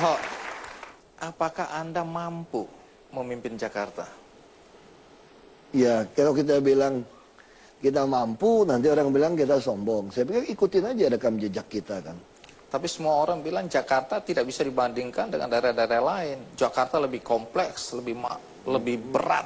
Ahok, apakah Anda mampu memimpin Jakarta? Ya, kalau kita bilang kita mampu, nanti orang bilang kita sombong. Saya pikir ikutin aja rekam jejak kita kan. Tapi semua orang bilang Jakarta tidak bisa dibandingkan dengan daerah-daerah lain. Jakarta lebih kompleks, lebih berat.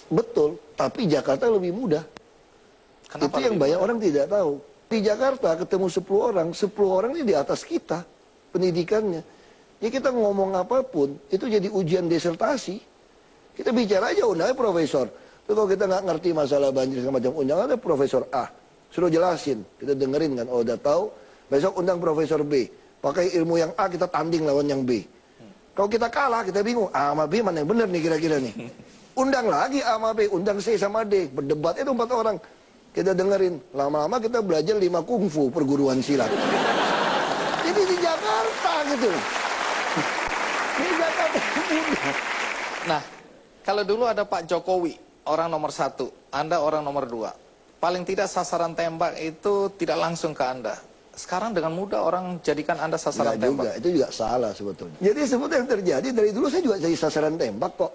Betul, tapi Jakarta lebih mudah. Kenapa Itu yang lebih banyak mudah? orang tidak tahu. Di Jakarta ketemu 10 orang ini di atas kita pendidikannya. Ya kita ngomong apapun, itu jadi ujian disertasi. Kita bicara aja undangnya profesor. Tapi kalau kita nggak ngerti masalah banjir segala macam, undang ada profesor A. Suruh jelasin, kita dengerin kan, oh udah tahu. Besok undang profesor B. Pakai ilmu yang A, kita tanding lawan yang B. Kalau kita kalah, kita bingung. A sama B mana yang benar nih kira-kira nih. Undang lagi A sama B, undang C sama D. Berdebat itu 4 orang. Kita dengerin. Lama-lama kita belajar 5 kungfu perguruan silat. Jadi di Jakarta gitu. Di Jakarta mudah. Nah, kalau dulu ada Pak Jokowi, orang nomor 1, Anda orang nomor 2. Paling tidak sasaran tembak itu tidak langsung ke Anda. Sekarang dengan mudah orang jadikan Anda sasaran tembak. Itu juga salah sebetulnya. Jadi sebetulnya yang terjadi dari dulu saya juga jadi sasaran tembak kok.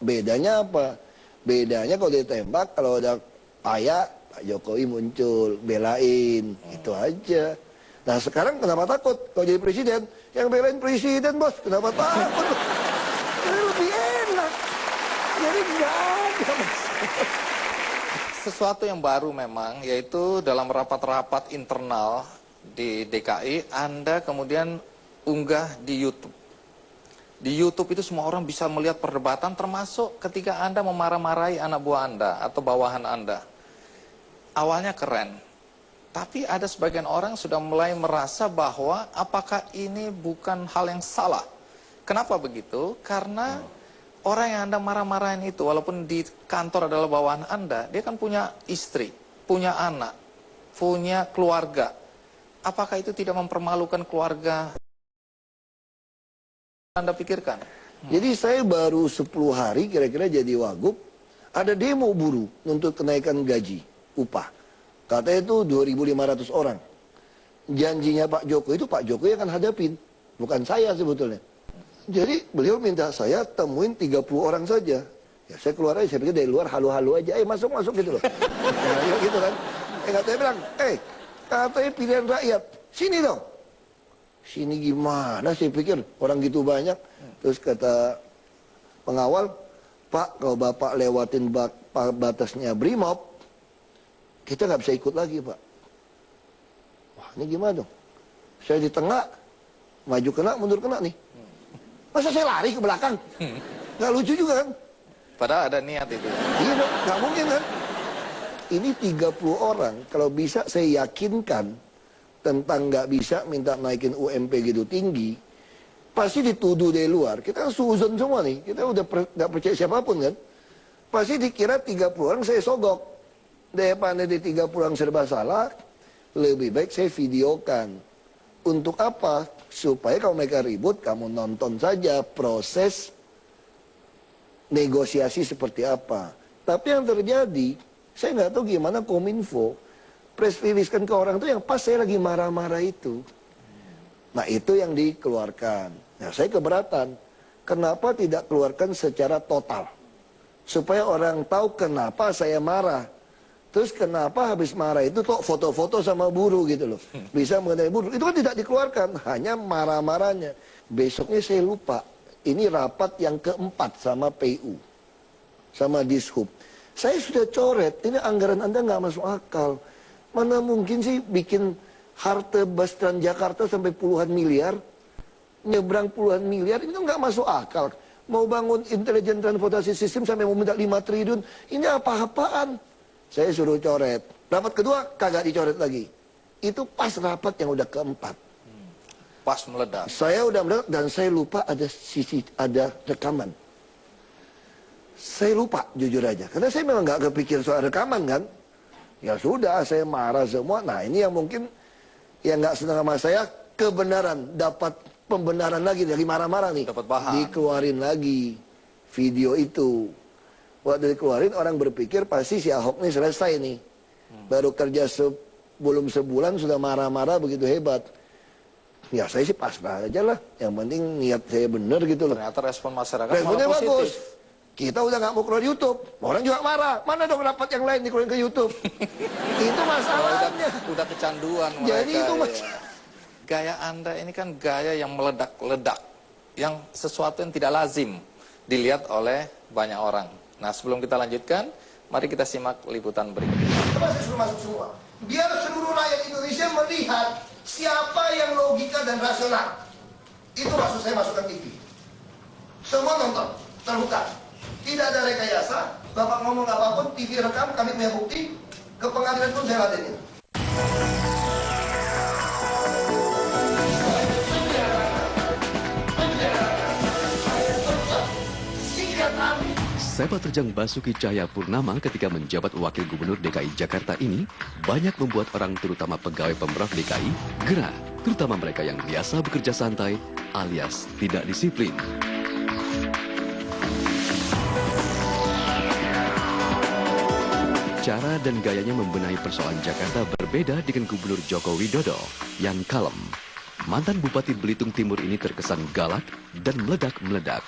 Bedanya apa? Bedanya kalau ditembak, kalau ada payah, Pak Jokowi muncul, belain, itu aja. Nah sekarang kenapa takut? Kalau jadi presiden, yang belain presiden bos, kenapa takut? Ini lebih enak. Jadi nggak ada masalah. Sesuatu yang baru memang, yaitu dalam rapat-rapat internal di DKI, Anda kemudian unggah di YouTube. Di YouTube itu semua orang bisa melihat perdebatan, termasuk ketika Anda memarah-marahi anak buah Anda atau bawahan Anda. Awalnya keren, tapi ada sebagian orang sudah mulai merasa bahwa apakah ini bukan hal yang salah. Kenapa begitu? Karena orang yang Anda marah-marahin itu, walaupun di kantor adalah bawahan Anda, dia kan punya istri, punya anak, punya keluarga. Apakah itu tidak mempermalukan keluarga Anda pikirkan? Jadi saya baru 10 hari kira-kira jadi wagub, ada demo buruh untuk kenaikan gaji, upah. Katanya itu 2.500 orang. Janjinya Pak Jokowi itu Pak Jokowi akan hadapin, bukan saya sebetulnya. Jadi beliau minta saya temuin 30 orang saja. Ya saya keluar aja, saya pikir dari luar halu-halu aja, masuk-masuk gitu loh. Ya, gitu kan. Katanya bilang, katanya pilihan rakyat, sini dong. Sini gimana, saya pikir orang gitu banyak. Terus kata pengawal, Pak kalau Bapak lewatin batasnya Brimob, kita nggak bisa ikut lagi Pak. Wah ini gimana dong? Saya di tengah, maju kena, mundur kena nih. Masa saya lari ke belakang? Nggak lucu juga kan? Padahal ada niat itu. Iya dong, nggak mungkin kan? Ini 30 orang, kalau bisa saya yakinkan tentang nggak bisa minta naikin UMP gitu tinggi, pasti dituduh dari luar. Kita kan suzon semua nih, kita udah nggak percaya siapapun kan? Pasti dikira 30 orang saya sogok. Daripada di 30 orang serba salah, lebih baik saya videokan. Untuk apa? Supaya kalau mereka ribut, kamu nonton saja proses negosiasi seperti apa. Tapi yang terjadi, saya nggak tahu gimana Kominfo press release kan ke orang itu yang pas saya lagi marah-marah itu. Nah itu yang dikeluarkan. Nah saya keberatan. Kenapa tidak keluarkan secara total? Supaya orang tahu kenapa saya marah. Terus kenapa habis marah itu kok foto-foto sama buruh gitu loh. Bisa mengenai buruh. Itu kan tidak dikeluarkan. Hanya marah-marahnya. Besoknya saya lupa. Ini rapat yang keempat sama PU. Sama Dishub. Saya sudah coret. Ini anggaran Anda nggak masuk akal. Mana mungkin sih bikin halte bus Transjakarta sampai puluhan miliar. Nyebrang puluhan miliar. Itu nggak masuk akal. Mau bangun intelijen transportasi sistem sampai mau minta 5 triliun. Ini apa-apaan. Saya suruh coret. Rapat kedua kagak dicoret lagi. Itu pas rapat yang udah keempat. Pas meledak. Saya udah meledak dan saya lupa ada rekaman. Saya lupa jujur aja. Karena saya memang nggak kepikir soal rekaman kan. Ya sudah saya marah semua. Nah ini yang mungkin yang nggak senang sama saya kebenaran. Dapat pembenaran lagi dari marah-marah nih. Dapat bahan. Dikeluarin lagi video itu. Waktu dikeluarin orang berpikir pasti si Ahok nih selesai nih. Baru kerja belum sebulan sudah marah-marah begitu hebat. Ya saya sih pasrah aja lah. Yang penting niat saya bener gitu loh. Ternyata respon masyarakat Responnya malah positif. bagus. Kita udah nggak mau keluar YouTube. Orang juga marah. Mana dong rapat yang lain dikeluarin ke YouTube? Itu masalahnya. Udah kecanduan mereka. Jadi itu ya. Gaya Anda ini kan gaya yang meledak-ledak. Yang sesuatu yang tidak lazim dilihat oleh banyak orang. Nah, sebelum kita lanjutkan, mari kita simak liputan berikut ini. Coba saya suruh masuk semua. Biar seluruh rakyat Indonesia melihat siapa yang logika dan rasional. Itu maksud saya masukkan TV. Semua nonton, terbuka. Tidak ada rekayasa. Bapak ngomong apapun, TV rekam, kami punya bukti. Ke pengadilan pun saya ladenin. Sepak terjang Basuki Cahayapurnama ketika menjabat Wakil Gubernur DKI Jakarta ini banyak membuat orang terutama pegawai Pemprov DKI gerah, terutama mereka yang biasa bekerja santai alias tidak disiplin. Cara dan gayanya membenahi persoalan Jakarta berbeda dengan Gubernur Joko Widodo yang kalem. Mantan Bupati Belitung Timur ini terkesan galak dan meledak-meledak.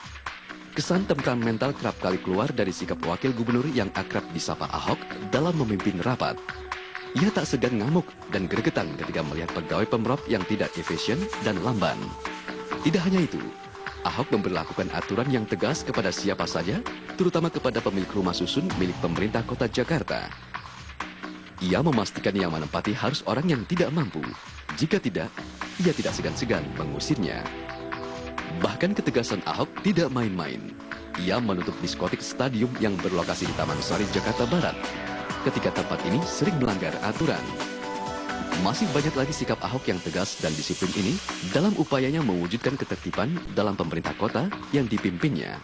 Kesan temperamental kerap kali keluar dari sikap wakil gubernur yang akrab disapa Ahok dalam memimpin rapat. Ia tak segan ngamuk dan gregetan ketika melihat pegawai Pemprov yang tidak efisien dan lamban. Tidak hanya itu, Ahok memberlakukan aturan yang tegas kepada siapa saja, terutama kepada pemilik rumah susun milik pemerintah kota Jakarta. Ia memastikan yang menempati harus orang yang tidak mampu. Jika tidak, ia tidak segan-segan mengusirnya. Bahkan ketegasan Ahok tidak main-main. Ia menutup diskotik stadium yang berlokasi di Taman Sari, Jakarta Barat. Ketika tempat ini sering melanggar aturan. Masih banyak lagi sikap Ahok yang tegas dan disiplin ini dalam upayanya mewujudkan ketertiban dalam pemerintah kota yang dipimpinnya.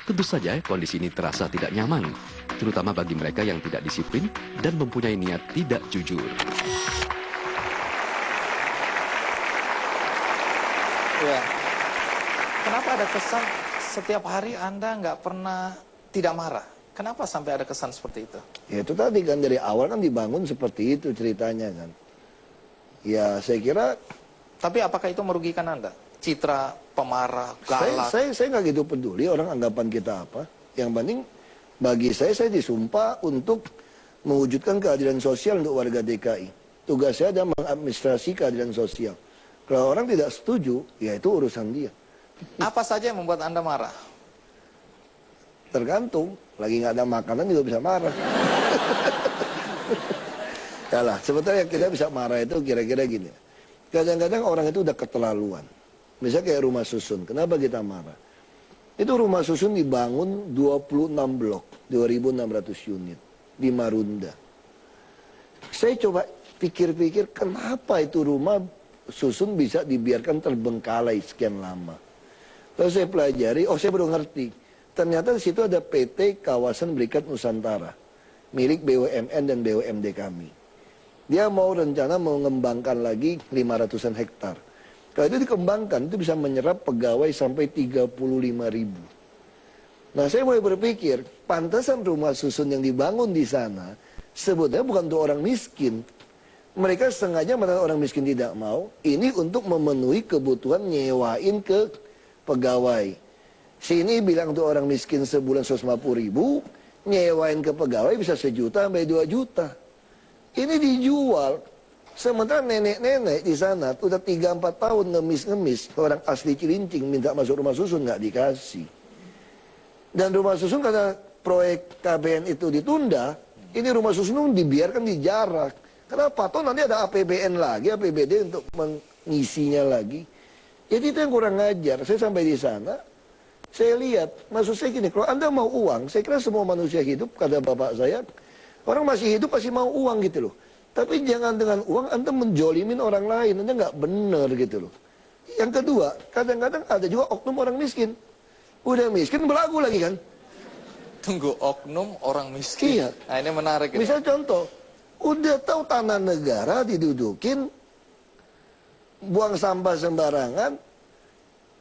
Tentu saja kondisi ini terasa tidak nyaman, terutama bagi mereka yang tidak disiplin dan mempunyai niat tidak jujur. Ya. Kenapa ada kesan setiap hari Anda nggak pernah tidak marah? Kenapa sampai ada kesan seperti itu? Ya itu tadi kan dari awal kan dibangun seperti itu ceritanya kan. Ya saya kira. Tapi apakah itu merugikan Anda? Citra, pemarah, galak? Saya nggak gitu peduli orang anggapan kita apa. Yang penting bagi saya disumpah untuk mewujudkan keadilan sosial untuk warga DKI. Tugas saya adalah mengadministrasi keadilan sosial. Kalau orang tidak setuju, ya itu urusan dia. Apa saja yang membuat Anda marah? Tergantung, lagi nggak ada makanan juga bisa marah. Yalah, sebetulnya kita bisa marah itu kira-kira gini. Kadang-kadang orang itu udah keterlaluan. Misalnya kayak rumah susun, kenapa kita marah? Itu rumah susun dibangun 26 blok, 2.600 unit di Marunda. Saya coba pikir-pikir, kenapa itu rumah susun bisa dibiarkan terbengkalai sekian lama? Lalu saya pelajari, saya baru ngerti. Ternyata di situ ada PT Kawasan Berikat Nusantara, milik BUMN dan BUMD kami. Dia mau rencana mengembangkan lagi 500-an hektar. Kalau itu dikembangkan, itu bisa menyerap pegawai sampai 35.000. Nah, saya mulai berpikir, pantasan rumah susun yang dibangun di sana, sebetulnya bukan untuk orang miskin. Mereka sengaja menaruh orang miskin tidak mau, ini untuk memenuhi kebutuhan nyewain ke pegawai. Sini bilang untuk orang miskin sebulan 150.000, nyewain ke pegawai bisa 1 juta sampai 2 juta. Ini dijual. Sementara nenek-nenek di sana udah 3-4 tahun ngemis-ngemis. Orang asli Cilincing minta masuk rumah susun nggak dikasih. Dan rumah susun karena proyek KBN itu ditunda, ini rumah susun dibiarkan dijarak. Kenapa? Toh nanti ada APBN lagi, APBD untuk mengisinya lagi. Jadi itu yang kurang ngajar. Saya sampai di sana, saya lihat, maksud saya gini, kalau Anda mau uang, saya kira semua manusia hidup, kata bapak saya, orang masih hidup pasti mau uang gitu loh. Tapi jangan dengan uang Anda menjolimin orang lain, Anda nggak benar gitu loh. Yang kedua, kadang-kadang ada juga oknum orang miskin. Udah miskin belagu lagi kan. Tunggu, oknum orang miskin. Iya. Nah, ini menarik. Misal contoh, udah tahu tanah negara didudukin, buang sampah sembarangan,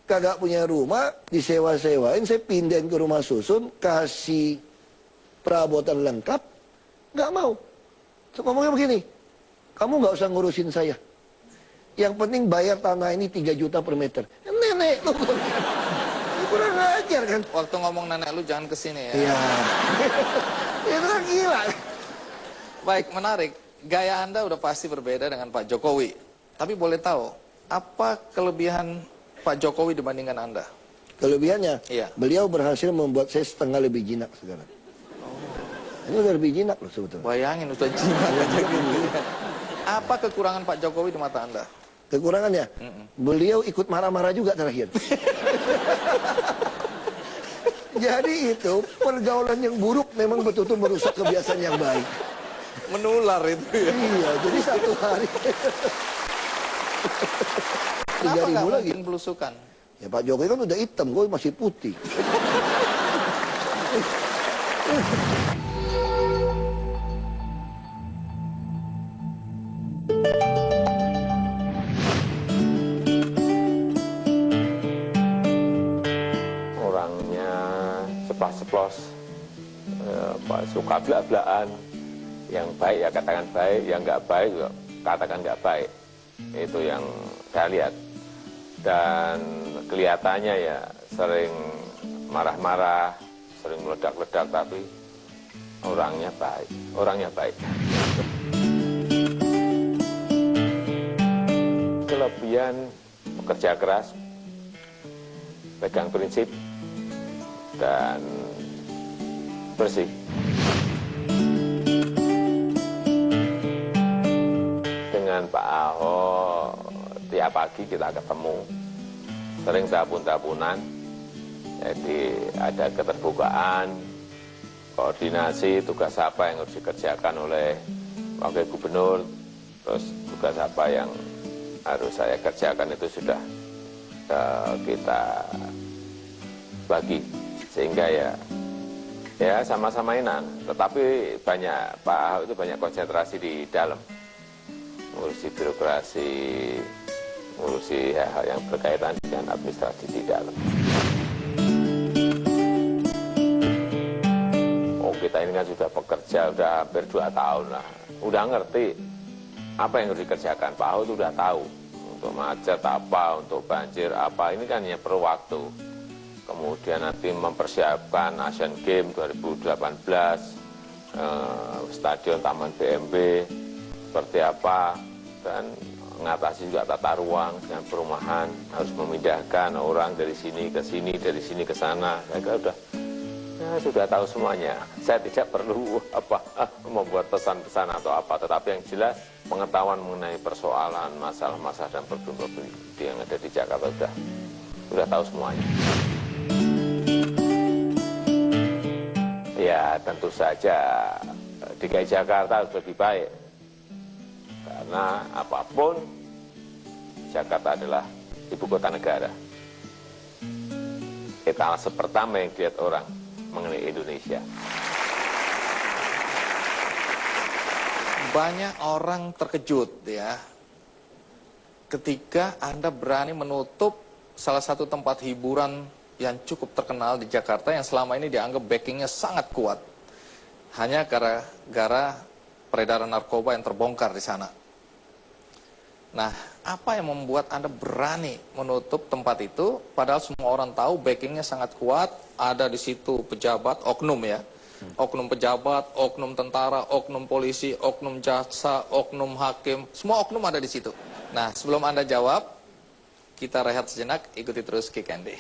kagak punya rumah, disewa-sewain, saya pindahin ke rumah susun, kasih perabotan lengkap, nggak mau. So, ngomongnya begini, kamu nggak usah ngurusin saya. Yang penting bayar tanah ini 3 juta per meter. Nenek lu. Kurang ajar kan. Waktu ngomong nenek lu jangan kesini ya. Iya. Itu kan gila. Baik, menarik. Gaya Anda udah pasti berbeda dengan Pak Jokowi. Tapi boleh tahu, apa kelebihan Pak Jokowi dibandingkan Anda? Kelebihannya, Iya. beliau berhasil membuat saya setengah lebih jinak sekarang. Ini udah lebih jinak loh sebetulnya. Bayangin udah jinak aja gitu. Apa kekurangan Pak Jokowi di mata Anda? Kekurangannya, beliau ikut marah-marah juga terakhir. Jadi itu pergaulan yang buruk memang betul-betul merusak kebiasaan yang baik. Menular itu ya. Iya, jadi satu hari. Kenapa 3.000 nggak lagi. mungkin belusukan? Ya Pak Jokowi kan udah hitam, gue masih putih. Orangnya ceplas-ceplos, suka belak-belakan. Yang baik ya katakan baik, yang nggak baik juga katakan nggak baik. Itu yang saya lihat. Dan kelihatannya ya sering marah-marah, sering meledak-ledak, tapi orangnya baik. Orangnya baik. Kelebihan bekerja keras, pegang prinsip, dan bersih. Dengan Pak Ahok, tiap pagi kita ketemu, sering tabun-tabunan, jadi ada keterbukaan, koordinasi, tugas apa yang harus dikerjakan oleh Wakil Gubernur, terus tugas apa yang harus saya kerjakan itu sudah kita bagi, sehingga ya sama-sama enak. Tetapi Pak Ahok itu banyak konsentrasi di dalam, ngurusi birokrasi, ngurusi hal-hal yang berkaitan dengan administrasi di dalam. Oh, kita ini kan sudah bekerja sudah hampir 2 tahun lah, udah ngerti apa yang harus dikerjakan. Pak Ahok itu udah tahu untuk macet apa, untuk banjir apa, ini kan hanya perlu waktu. Kemudian nanti mempersiapkan Asian Games 2018, Stadion Taman BMB seperti apa, dan mengatasi juga tata ruang dengan perumahan, harus memindahkan orang dari sini ke sini, dari sini ke sana. Saya kira sudah tahu semuanya. Saya tidak perlu membuat pesan-pesan atau apa, tetapi yang jelas pengetahuan mengenai persoalan, masalah-masalah dan problem-problem yang ada di Jakarta sudah tahu semuanya. Ya tentu saja DKI Jakarta harus lebih baik. Karena apapun, Jakarta adalah ibu kota negara. Etalase pertama yang dilihat orang mengenai Indonesia. Banyak orang terkejut ya, ketika Anda berani menutup salah satu tempat hiburan yang cukup terkenal di Jakarta, yang selama ini dianggap backingnya sangat kuat, hanya gara-gara peredaran narkoba yang terbongkar di sana. Nah, apa yang membuat Anda berani menutup tempat itu, padahal semua orang tahu backingnya sangat kuat, ada di situ pejabat, oknum ya, oknum pejabat, oknum tentara, oknum polisi, oknum jaksa, oknum hakim, semua oknum ada di situ. Nah, sebelum Anda jawab, kita rehat sejenak, ikuti terus Kick Andy.